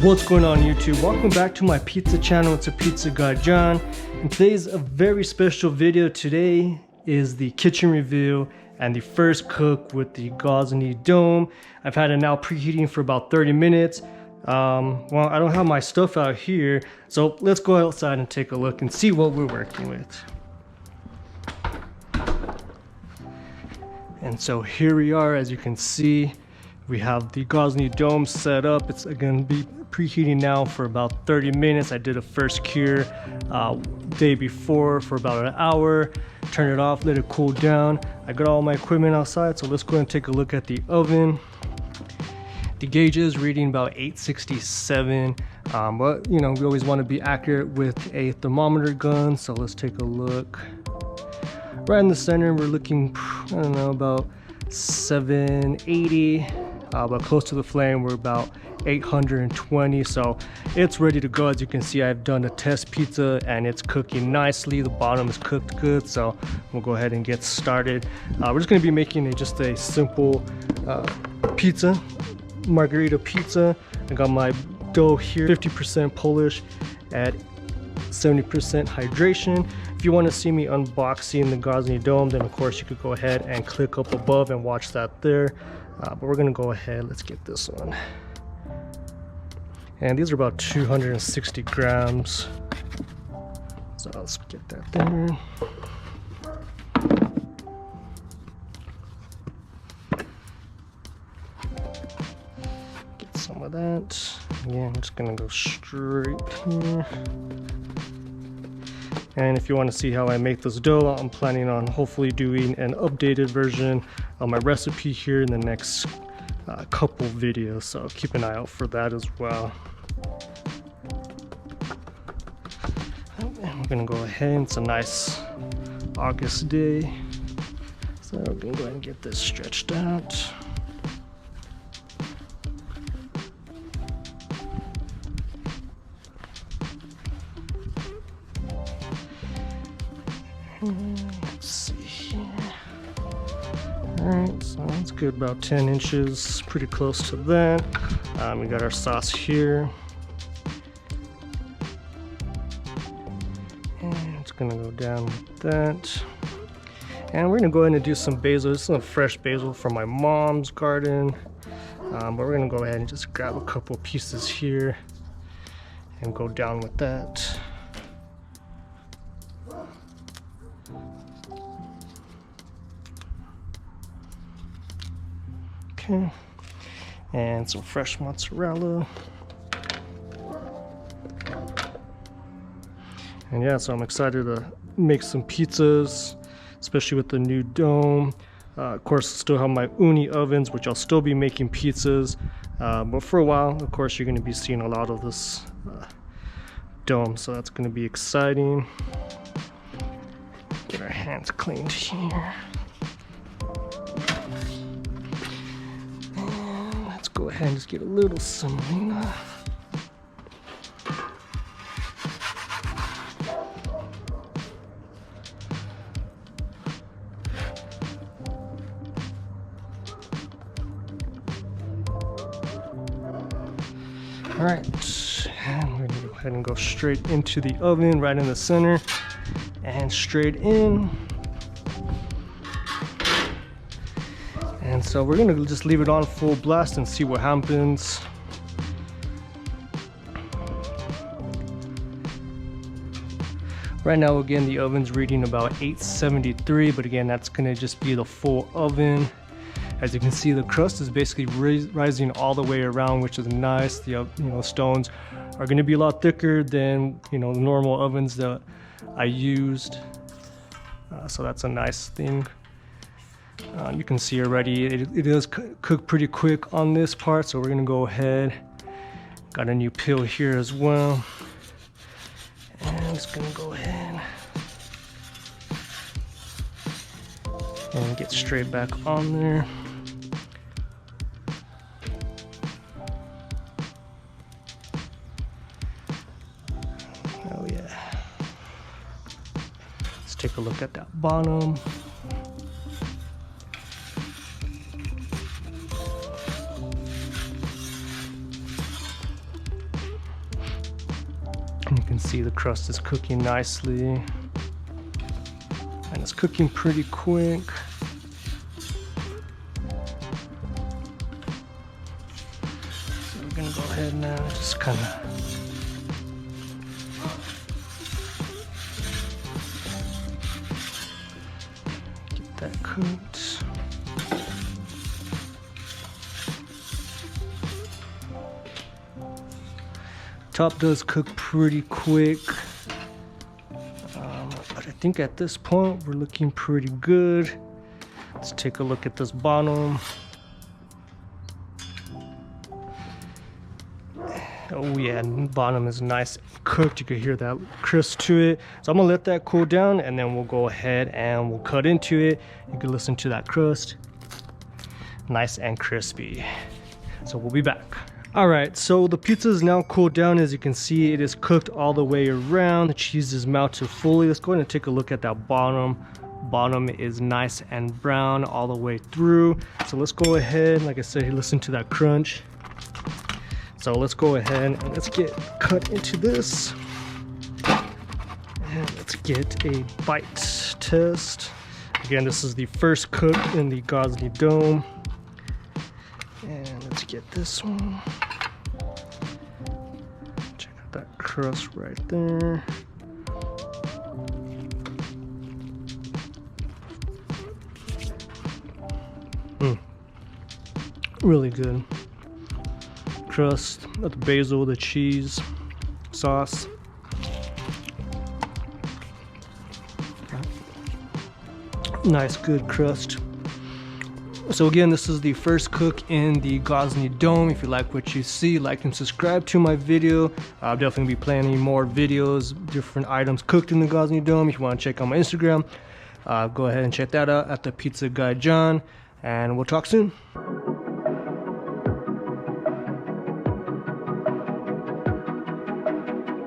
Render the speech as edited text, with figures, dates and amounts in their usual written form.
What's going on YouTube? Welcome back to my pizza channel. It's a pizza guy John, and today's a very special video. Today is the kitchen review and the first cook with the Gozney dome. I've had it now preheating for about 30 minutes. Well, I don't have my stuff out here, so let's go outside and take a look and see what we're working with. And so here we are. As you can see, we have the Gozney dome set up. It's going to be preheating now for about 30 minutes. I did a first cure day before for about an hour. Turn it off, let it cool down. I got all my equipment outside, so let's go and take a look at the oven. The gauge is reading about 867, but you know, we always want to be accurate with a thermometer gun, so let's take a look. Right in the center, we're looking, I don't know, about 780, but close to the flame, we're about 820, so it's ready to go. As you can see, I've done a test pizza and it's cooking nicely. The bottom is cooked good, so we'll go ahead and get started. We're just going to be making just a simple pizza, margarita pizza. I got my dough here, 50% Polish at 70% hydration. If you want to see me unboxing the Gozney dome, then of course you could go ahead and click up above and watch that there. But we're going to go ahead, let's get this one. And these are about 260 grams. So let's get that there. Get some of that. Yeah, I'm just gonna go straight here. And if you want to see how I make this dough, I'm planning on hopefully doing an updated version of my recipe here in the next couple videos, so keep an eye out for that as well. And we're gonna go ahead, it's a nice August day, so we're gonna go ahead and get this stretched out. Let's see here. Alright, so that's good, about 10 inches, pretty close to that. We got our sauce here. And it's gonna go down with that. And we're gonna go ahead and do some basil. This is some fresh basil from my mom's garden. But we're gonna go ahead and just grab a couple pieces here and go down with that. Okay, and some fresh mozzarella. And yeah, so I'm excited to make some pizzas, especially with the new dome. Of course, I still have my uni ovens, which I'll still be making pizzas. But for a while, of course, you're going to be seeing a lot of this dome, so that's going to be exciting. Get our hands cleaned here. Go ahead and just get a little semolina. All right, and we're gonna go ahead and go straight into the oven, right in the center, and straight in. And so we're gonna just leave it on full blast and see what happens. Right now, again, the oven's reading about 873, but again, that's gonna just be the full oven. As you can see, the crust is basically rising all the way around, which is nice. The stones are gonna be a lot thicker than the normal ovens that I used. So that's a nice thing. You can see already it does cook pretty quick on this part, so we're gonna go ahead. Got a new peel here as well, and I'm just gonna go ahead and get straight back on there. Oh yeah, let's take a look at that bottom. can see the crust is cooking nicely. And it's cooking pretty quick. So we're gonna go ahead now, just kind of get that cooked. Top does cook pretty quick, but I think at this point we're looking pretty good. Let's take a look at this bottom. Oh yeah, and bottom is nice and cooked. You can hear that crisp to it. So I'm gonna let that cool down, and then we'll go ahead and we'll cut into it. You can listen to that crust, nice and crispy. So we'll be back. All right, so the pizza is now cooled down. As you can see, it is cooked all the way around. The cheese is melted fully. Let's go ahead and take a look at that bottom. Bottom is nice and brown all the way through. So let's go ahead, like I said, listen to that crunch. So let's go ahead and let's get cut into this. And let's get a bite test. Again, this is the first cook in the Gozney Dome. And let's get this one. Check out that crust right there. Really good. Crust, the basil, the cheese, sauce. Nice, good crust. So again, this is the first cook in the Gozney Dome. If you like what you see, like and subscribe to my video. I'll definitely be planning more videos, different items cooked in the Gozney Dome. If you want to check out my Instagram, go ahead and check that out at the Pizza Guy John, and we'll talk soon.